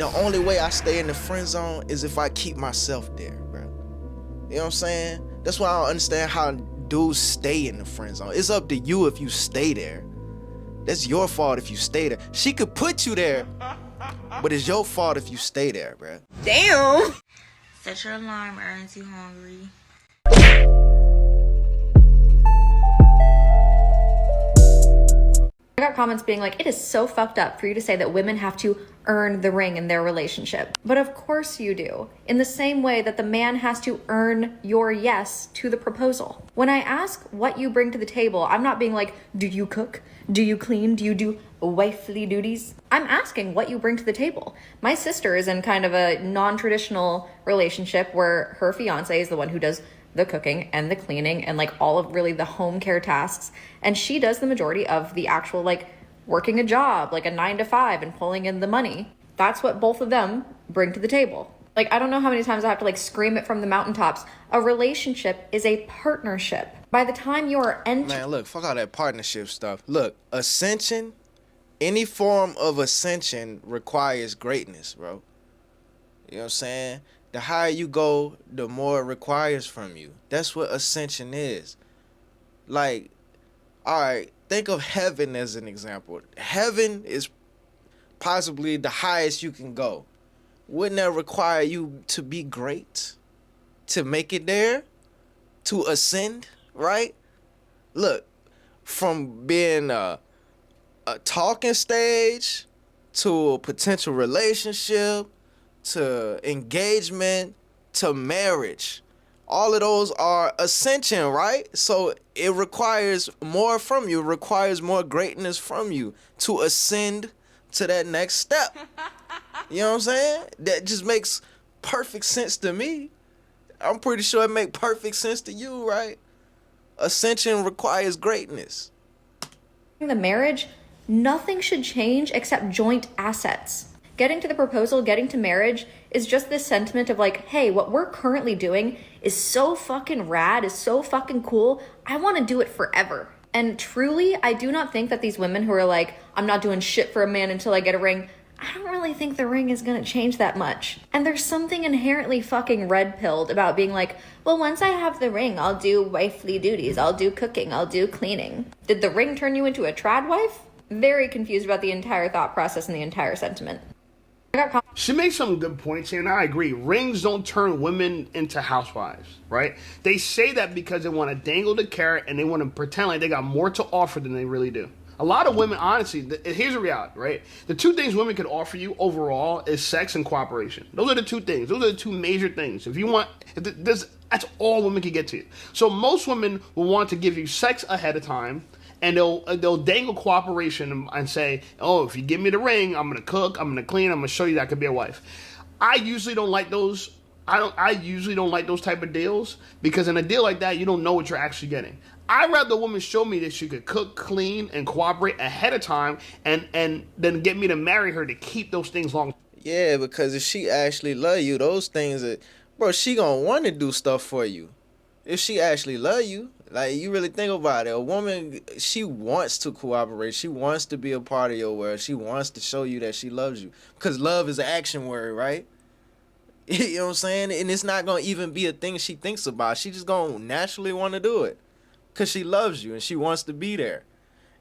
The only way I stay in the friend zone is if I keep myself there, bro. You know what I'm saying? That's why I don't understand how dudes stay in the friend zone. It's up to you if you stay there. That's your fault if you stay there. She could put you there, but it's your fault if you stay there, bro. Damn. Set your alarm, aren't you hungry? I got comments being like, it is so fucked up for you to say that women have to earn the ring in their relationship. But of course you do. In the same way that the man has to earn your yes to the proposal. When I ask what you bring to the table, I'm not being like, do you cook? Do you clean? Do you do wifely duties? I'm asking what you bring to the table. My sister is in kind of a non-traditional relationship where her fiance is the one who does the cooking and the cleaning and like all of really the home care tasks. And she does the majority of the actual like working a job, like a 9 to 5 and pulling in the money. That's what both of them bring to the table. Like, I don't know how many times I have to like scream it from the mountaintops. A relationship is a partnership. By the time you're Man, look, fuck all that partnership stuff. Look, ascension, any form of ascension requires greatness, bro. You know what I'm saying? The higher you go, the more it requires from you. That's what ascension is. Like, all right, think of heaven as an example. Heaven is possibly the highest you can go. Wouldn't that require you to be great? To make it there? To ascend, right? Look, from being a talking stage to a potential relationship, to engagement, to marriage. All of those are ascension, right? So it requires more from you. It requires more greatness from you to ascend to that next step. You know what I'm saying? That just makes perfect sense to me. I'm pretty sure it makes perfect sense to you, right? Ascension requires greatness. the marriage, nothing should change except joint assets. Getting to the proposal, getting to marriage is just this sentiment of like, hey, what we're currently doing is so fucking rad, is so fucking cool. I want to do it forever. And truly, I do not think that these women who are like, I'm not doing shit for a man until I get a ring, I don't really think the ring is gonna change that much. And there's something inherently fucking red-pilled about being like, well, once I have the ring, I'll do wifely duties, I'll do cooking, I'll do cleaning. Did the ring turn you into a trad wife? Very confused about the entire thought process and the entire sentiment. She makes some good points here, and I agree. Rings don't turn women into housewives, right? They say that because they want to dangle the carrot and they want to pretend like they got more to offer than they really do. A lot of women, honestly, here's the reality, right? The two things women can offer you overall is sex and cooperation. Those are the two things. Those are the two major things. If you want, that's all women can get to you. So most women will want to give you sex ahead of time, and they'll dangle cooperation and say, oh, if you give me the ring, I'm gonna cook, I'm gonna clean, I'm gonna show you that I could be a wife. I usually don't like those. I usually don't like those type of deals, because in a deal like that, you don't know what you're actually getting. I'd rather a woman show me that she could cook, clean, and cooperate ahead of time, and then get me to marry her to keep those things long. Yeah, because if she actually love you, those things that, bro, she gonna want to do stuff for you. If she actually love you, like, you really think about it, a woman, she wants to cooperate. She wants to be a part of your world. She wants to show you that she loves you. Because love is an action word, right? You know what I'm saying? And it's not going to even be a thing she thinks about. She just going to naturally want to do it. Because she loves you and she wants to be there.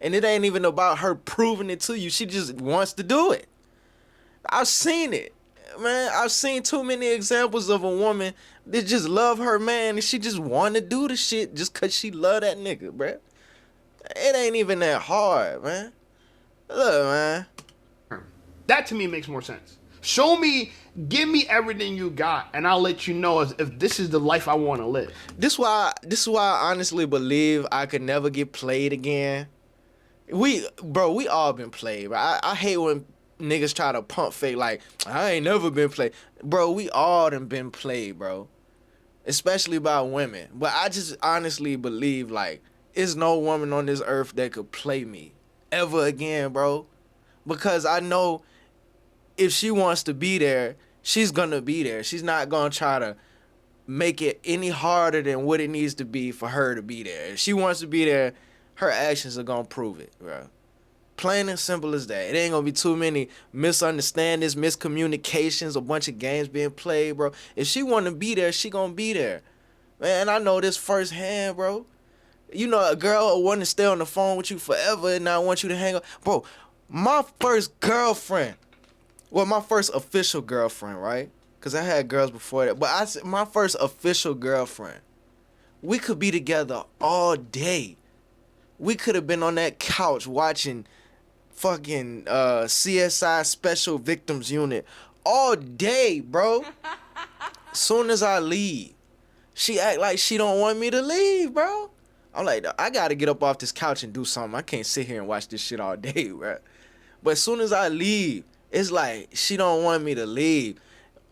And it ain't even about her proving it to you. She just wants to do it. I've seen it. Man, I've seen too many examples of a woman that just love her man and she just want to do the shit just because she love that nigga, bruh. It ain't even that hard, man. Look, man. That to me makes more sense. Show me, give me everything you got, and I'll let you know if this is the life I want to live. This why I honestly believe I could never get played again. We all been played, bro. I hate when niggas try to pump fake like, I ain't never been played. Bro, we all done been played, bro. Especially by women. But I just honestly believe, like, there's no woman on this earth that could play me ever again, bro. Because I know if she wants to be there, she's gonna be there. She's not gonna try to make it any harder than what it needs to be for her to be there. If she wants to be there, her actions are gonna prove it, bro. Plain and simple as that. It ain't gonna be too many misunderstandings, miscommunications, a bunch of games being played, bro. If she wanna be there, she gonna be there. Man, I know this firsthand, bro. You know, a girl will want to stay on the phone with you forever and not want you to hang up. Bro, my first girlfriend, well, my first official girlfriend, right? Because I had girls before that. But my first official girlfriend, we could be together all day. We could have been on that couch watching fucking CSI Special Victims Unit all day, bro. Soon as I leave, she act like she don't want me to leave, bro. I'm like, I gotta get up off this couch and do something. I can't sit here and watch this shit all day, bro. But as soon as I leave, it's like she don't want me to leave.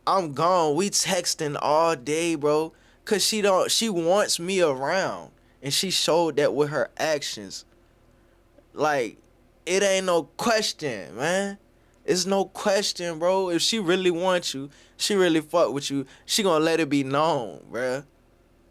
I'm gone. We texting all day, bro. Cause she wants me around. And she showed that with her actions. Like, it ain't no question, man. It's no question, bro. If she really wants you, she really fuck with you, she gonna let it be known, bro.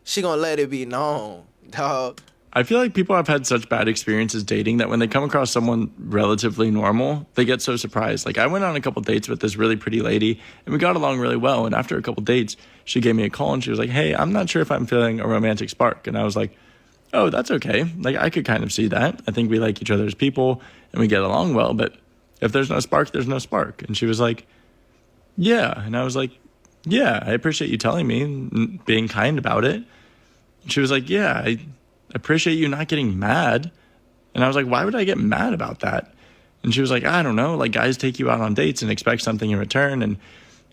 She gonna let it be known, dog. I feel like people have had such bad experiences dating that when they come across someone relatively normal, they get so surprised. Like, I went on a couple dates with this really pretty lady, and we got along really well. And after a couple dates, she gave me a call, and she was like, hey, I'm not sure if I'm feeling a romantic spark. And I was like, oh, that's okay. Like, I could kind of see that. I think we like each other as people, and we get along well. But if there's no spark, there's no spark. And she was like, yeah. And I was like, yeah, I appreciate you telling me and being kind about it. And she was like, yeah, I appreciate you not getting mad. And I was like, why would I get mad about that? And she was like, I don't know. Like, guys take you out on dates and expect something in return. And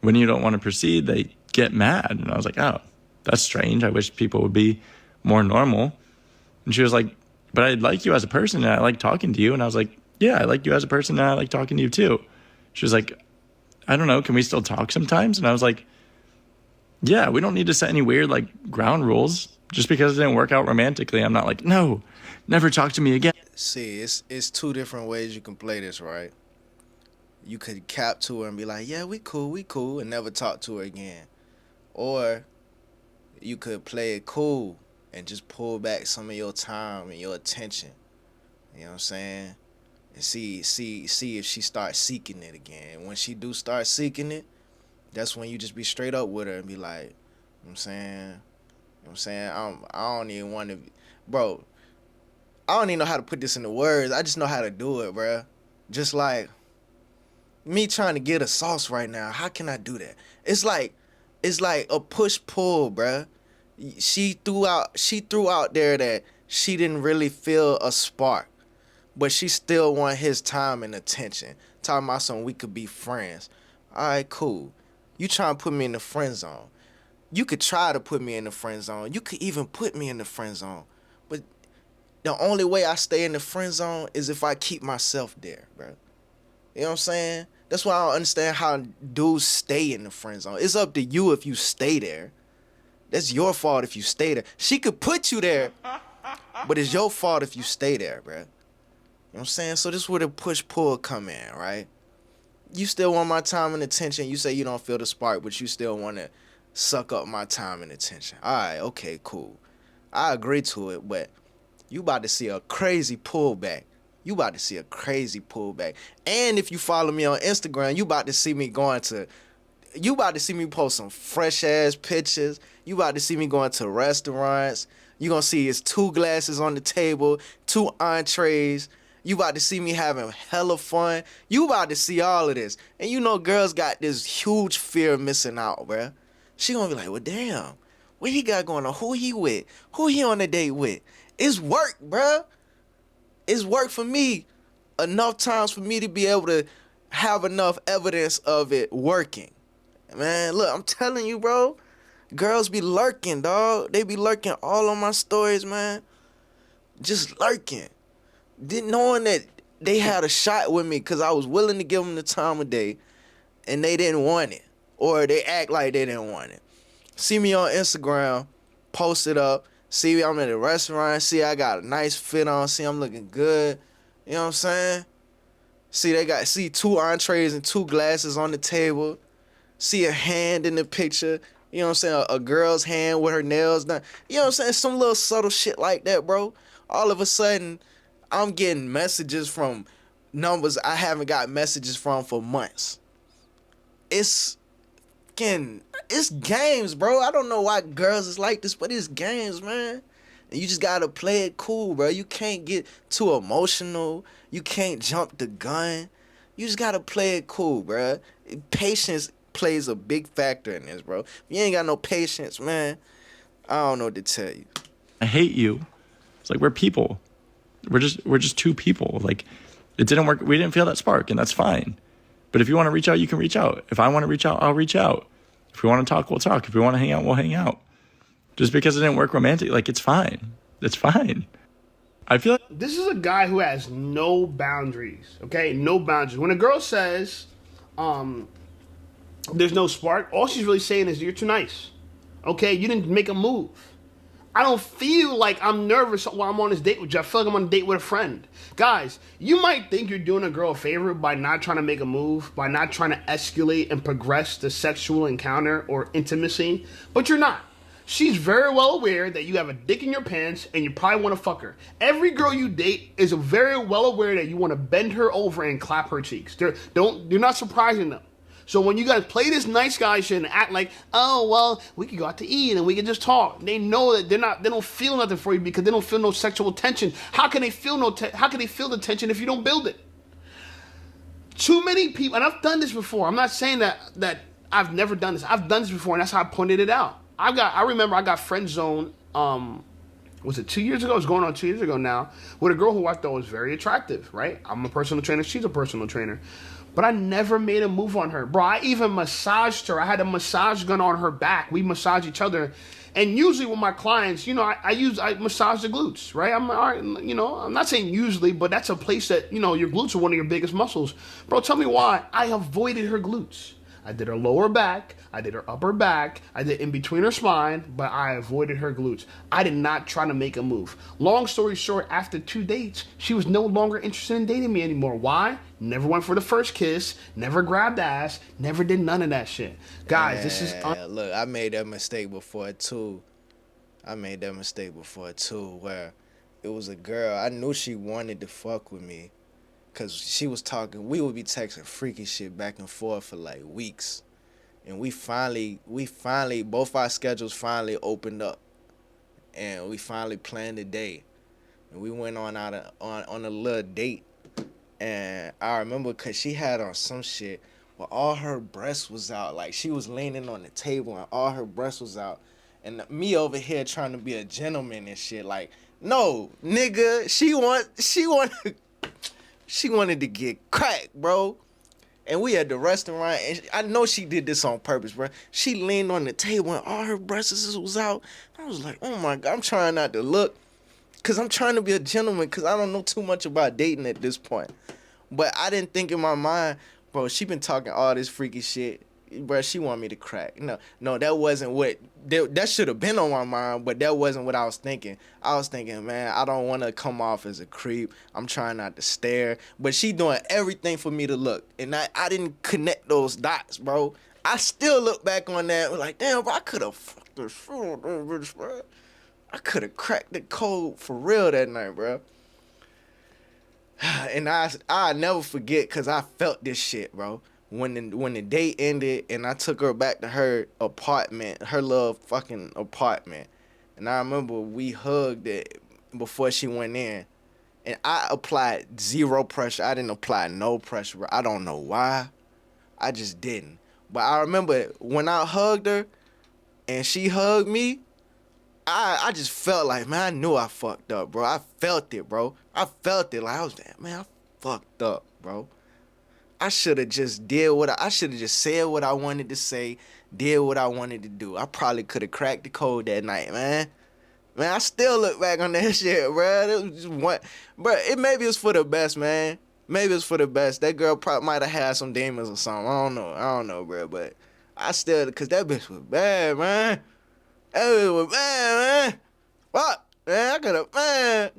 when you don't want to proceed, they get mad. And I was like, oh, that's strange. I wish people would be more normal. And she was like, but I like you as a person and I like talking to you. And I was like, yeah, I like you as a person and I like talking to you too. She was like, I don't know, can we still talk sometimes? And I was like, yeah, we don't need to set any weird like ground rules. Just because it didn't work out romantically, I'm not like, no, never talk to me again. See, it's two different ways you can play this, right? You could cap to her and be like, yeah, we cool, and never talk to her again. Or you could play it cool and just pull back some of your time and your attention. You know what I'm saying? And see if she starts seeking it again. When she do start seeking it, that's when you just be straight up with her and be like, you know what I'm saying? You know what I'm saying? I don't even want to, bro, I don't even know how to put this into words. I just know how to do it, bro. Just like me trying to get a sauce right now. How can I do that? It's like a push-pull, bro. She threw out there that she didn't really feel a spark, but she still want his time and attention. Talking about something we could be friends. All right, cool. You trying to put me in the friend zone. You could try to put me in the friend zone. You could even put me in the friend zone. But the only way I stay in the friend zone is if I keep myself there, bro. You know what I'm saying? That's why I don't understand how dudes stay in the friend zone. It's up to you if you stay there. That's your fault if you stay there. She could put you there, but it's your fault if you stay there, bro. You know what I'm saying? So this is where the push-pull come in, right? You still want my time and attention. You say you don't feel the spark, but you still want to suck up my time and attention. All right, okay, cool. I agree to it, but you about to see a crazy pullback. You about to see a crazy pullback. And if you follow me on Instagram, you about to see me post some fresh ass pictures. You about to see me going to restaurants. You gonna see it's 2 glasses on the table, 2 entrees. You about to see me having hella fun. You about to see all of this. And you know girls got this huge fear of missing out, bruh. She gonna be like, well, damn, what he got going on? Who he with? Who he on a date with? It's work, bruh. It's work for me enough times for me to be able to have enough evidence of it working. Man, look, I'm telling you, bro. Girls be lurking, dog. They be lurking all on my stories, man. Just lurking. Didn't knowing that they had a shot with me because I was willing to give them the time of day and they didn't want it. Or they act like they didn't want it. See me on Instagram, post it up. See I'm at a restaurant. See I got a nice fit on. See I'm looking good. You know what I'm saying? See 2 entrees and 2 glasses on the table. See a hand in the picture. You know what I'm saying? A girl's hand with her nails done. You know what I'm saying? Some little subtle shit like that, bro. All of a sudden, I'm getting messages from numbers I haven't got messages from for months. It's games, bro. I don't know why girls is like this, but it's games, man. And you just gotta play it cool, bro. You can't get too emotional. You can't jump the gun. You just gotta play it cool, bro. Patience plays a big factor in this, bro. If you ain't got no patience, man, I don't know what to tell you. I hate you. It's like, we're people. We're just two people. Like, it didn't work. We didn't feel that spark, and that's fine. But if you want to reach out, you can reach out. If I want to reach out, I'll reach out. If we want to talk, we'll talk. If we want to hang out, we'll hang out. Just because it didn't work romantic, like, it's fine. It's fine. I feel like This is a guy who has no boundaries, okay? No boundaries. When a girl says, there's no spark, all she's really saying is, you're too nice, okay? You didn't make a move. I don't feel like I'm nervous while I'm on this date with you. I feel like I'm on a date with a friend. Guys, you might think you're doing a girl a favor by not trying to make a move, by not trying to escalate and progress the sexual encounter or intimacy, but you're not. She's very well aware that you have a dick in your pants and you probably want to fuck her. Every girl you date is very well aware that you want to bend her over and clap her cheeks. You're not surprising them. So when you guys play this nice guy shit and act like, oh, well, we can go out to eat and we can just talk. They know that they don't feel nothing for you because they don't feel no sexual tension. How can they feel the tension if you don't build it? Too many people, and I've done this before. I'm not saying that I've never done this. I've done this before, and that's how I pointed it out. I remember I got friend zoned, was it 2 years ago? It was going on 2 years ago now, with a girl who I thought was very attractive, right? I'm a personal trainer. She's a personal trainer. But I never made a move on her. Bro, I even massaged her. I had a massage gun on her back. We massage each other. And usually with my clients, I massage the glutes, right? I'm not saying usually, but that's a place that, your glutes are one of your biggest muscles. Bro, tell me why. I avoided her glutes. I did her lower back, I did her upper back, I did in between her spine, but I avoided her glutes. I did not try to make a move. Long story short, after 2 dates, she was no longer interested in dating me anymore. Why? Never went for the first kiss, never grabbed ass, never did none of that shit. Guys, this is... Look, I made that mistake before, too. Where it was a girl. I knew she wanted to fuck with me. Because she was talking, we would be texting freaky shit back and forth for like weeks. And we finally, both our schedules finally opened up. And we finally planned a day. And we went on a little date. And I remember because she had on some shit where all her breasts was out. Like, she was leaning on the table and all her breasts was out. And me over here trying to be a gentleman and shit. Like, no, nigga, she wanted to get cracked, bro. And we at the restaurant, and I know she did this on purpose, bro. She leaned on the table, and all her breasts was out. I was like, oh, my God. I'm trying not to look, because I'm trying to be a gentleman, because I don't know too much about dating at this point. But I didn't think in my mind, bro, she been talking all this freaky shit. Bro, she want me to crack. No, that wasn't what... That should have been on my mind, but that wasn't what I was thinking. I was thinking, man, I don't want to come off as a creep. I'm trying not to stare. But she doing everything for me to look. And I didn't connect those dots, bro. I still look back on that like, damn, bro, I could have fucked the shit out of that bitch, bro. I could have cracked the code for real that night, bro. And I never forget, because I felt this shit, bro. When the date ended and I took her back to her apartment, her little fucking apartment, and I remember we hugged it before she went in, and I applied zero pressure. I didn't apply no pressure, bro. I don't know why. I just didn't. But I remember when I hugged her and she hugged me, I just felt like, man, I knew I fucked up, bro. I felt it, bro. I felt it. Like, I was like, man, I fucked up, bro. I should have just said what I wanted to say, did what I wanted to do. I probably could have cracked the code that night, man. Man, I still look back on that shit, bro. It was just one, bro. Maybe it's for the best, man. Maybe it's for the best. That girl probably might have had some demons or something. I don't know, bro. But I still, cause that bitch was bad, man. That bitch was bad, man. Fuck. Man, I could have, man.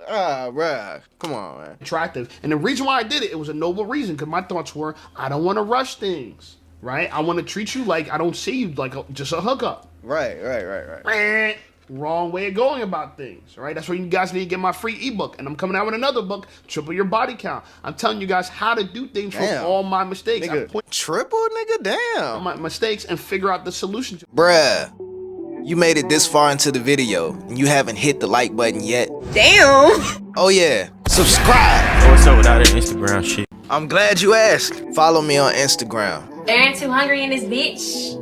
Bruh. Come on, man. Attractive. And the reason why I did it, it was a noble reason, because my thoughts were, I don't want to rush things, right? I want to treat you like I don't see you like just a hookup. Right. Wrong way of going about things, right? That's why you guys need to get my free ebook. And I'm coming out with another book, Triple Your Body Count. I'm telling you guys how to do things from all my mistakes. Nigga, triple, nigga, damn. My mistakes and figure out the solution to. Bruh, you made it this far into the video and you haven't hit the like button yet. Damn. Oh yeah, subscribe. What's up with that Instagram shit? I'm glad you asked. Follow me on Instagram. They ain't too hungry in this bitch.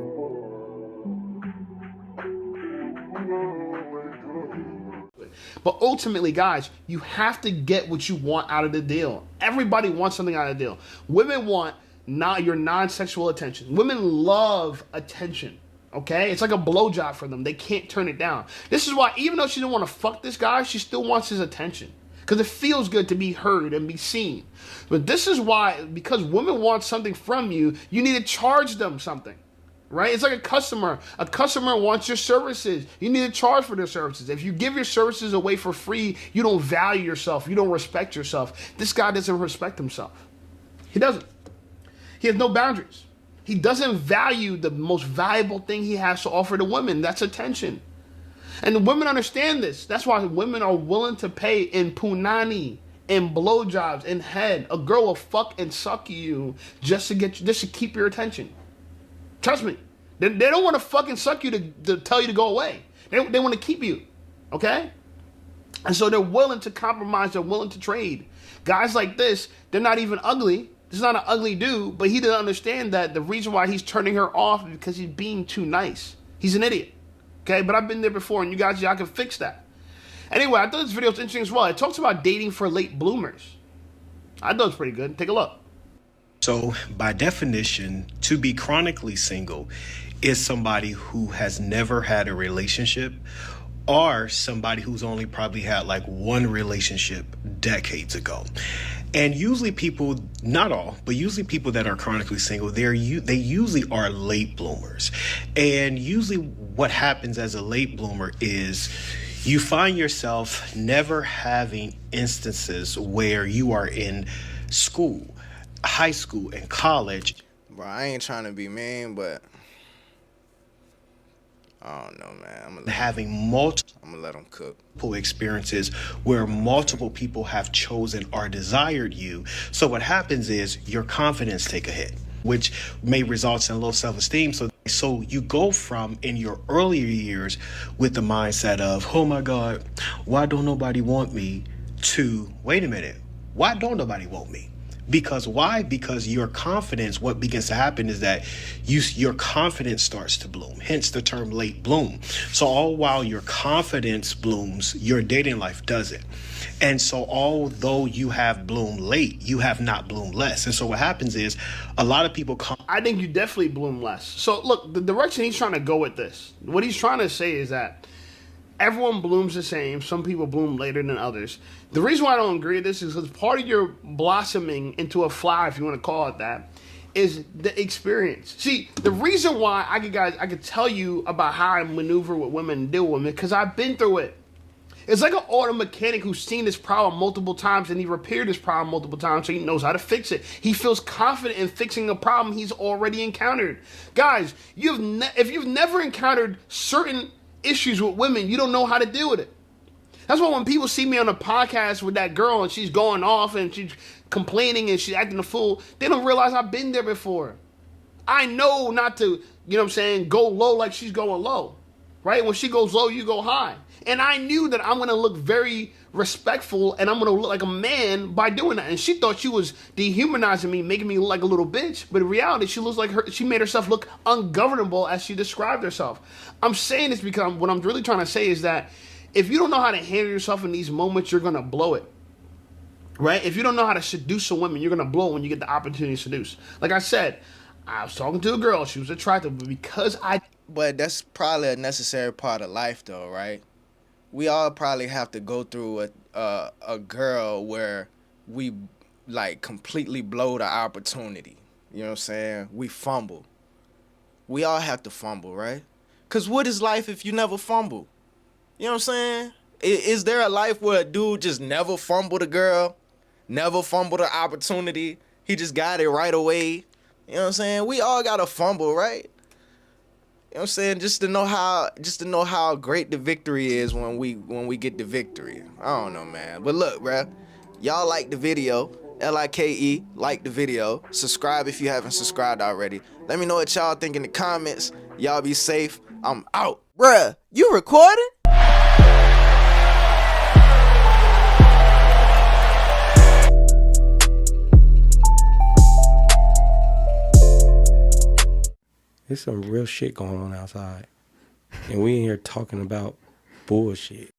But ultimately, guys, you have to get what you want out of the deal. Everybody wants something out of the deal. Women want your non-sexual attention. Women love attention, okay? It's like a blowjob for them. They can't turn it down. This is why, even though she didn't want to fuck this guy, she still wants his attention. Because it feels good to be heard and be seen. But this is why, because women want something from you, you need to charge them something. Right? It's like a customer. A customer wants your services. You need to charge for their services. If you give your services away for free, you don't value yourself. You don't respect yourself. This guy doesn't respect himself. He doesn't. He has no boundaries. He doesn't value the most valuable thing he has to offer to women. That's attention. And the women understand this. That's why women are willing to pay in punani, in blowjobs, in head. A girl will fuck and suck you just to keep your attention. Trust me. They don't want to fucking suck you to tell you to go away. They want to keep you. Okay? And so they're willing to compromise. They're willing to trade. Guys like this, they're not even ugly. This is not an ugly dude, but he didn't understand that the reason why he's turning her off is because he's being too nice. He's an idiot. Okay? But I've been there before, and y'all can fix that. Anyway, I thought this video was interesting as well. It talks about dating for late bloomers. I thought it was pretty good. Take a look. So, by definition, to be chronically single is somebody who has never had a relationship or somebody who's only probably had like one relationship decades ago. And usually people, not all, but usually people that are chronically single, they usually are late bloomers. And usually what happens as a late bloomer is you find yourself never having instances where you are in school, high school, and college. Bro, I ain't trying to be mean, but I don't know, man. I'm gonna let them cook. Experiences where multiple people have chosen or desired you. So what happens is your confidence take a hit, which may result in low self-esteem. So you go from in your earlier years with the mindset of, oh my God, why don't nobody want me, to, wait a minute, why don't nobody want me? Because why? Because your confidence, what begins to happen is that your confidence starts to bloom, hence the term late bloom. So all while your confidence blooms, your dating life doesn't. And so although you have bloomed late, you have not bloomed less. And so what happens is a lot of people come. I think you definitely bloom less. So look, the direction he's trying to go with this, what he's trying to say is that everyone blooms the same. Some people bloom later than others. The reason why I don't agree with this is because part of your blossoming into a flower, if you want to call it that, is the experience. See, the reason why I could tell you about how I maneuver with women and deal with women, because I've been through it. It's like an auto mechanic who's seen this problem multiple times and he repaired this problem multiple times, so he knows how to fix it. He feels confident in fixing a problem he's already encountered. Guys, if you've never encountered certain issues with women, you don't know how to deal with it. That's why when people see me on a podcast with that girl and she's going off and she's complaining and she's acting a fool, they don't realize I've been there before. I know not to, you know what I'm saying, go low like she's going low, right? When she goes low, you go high. And I knew that I'm going to look very respectful and I'm going to look like a man by doing that. And she thought she was dehumanizing me, making me look like a little bitch. But in reality, she made herself look ungovernable as she described herself. I'm saying this because what I'm really trying to say is that if you don't know how to handle yourself in these moments, you're going to blow it. Right? If you don't know how to seduce a woman, you're going to blow it when you get the opportunity to seduce. Like I said, I was talking to a girl. She was attractive, but because But that's probably a necessary part of life, though, right? We all probably have to go through a girl where we, like, completely blow the opportunity. You know what I'm saying? We fumble. We all have to fumble, right? Because what is life if you never fumble? You know what I'm saying? Is there a life where a dude just never fumbled a girl? Never fumbled an opportunity? He just got it right away? You know what I'm saying? We all got to fumble, right? You know what I'm saying? Just to know how great the victory is when we get the victory. I don't know, man. But look, bruh, y'all like the video. LIKE, like the video. Subscribe if you haven't subscribed already. Let me know what y'all think in the comments. Y'all be safe. I'm out. Bruh, you recording? There's some real shit going on outside. And we in here talking about bullshit.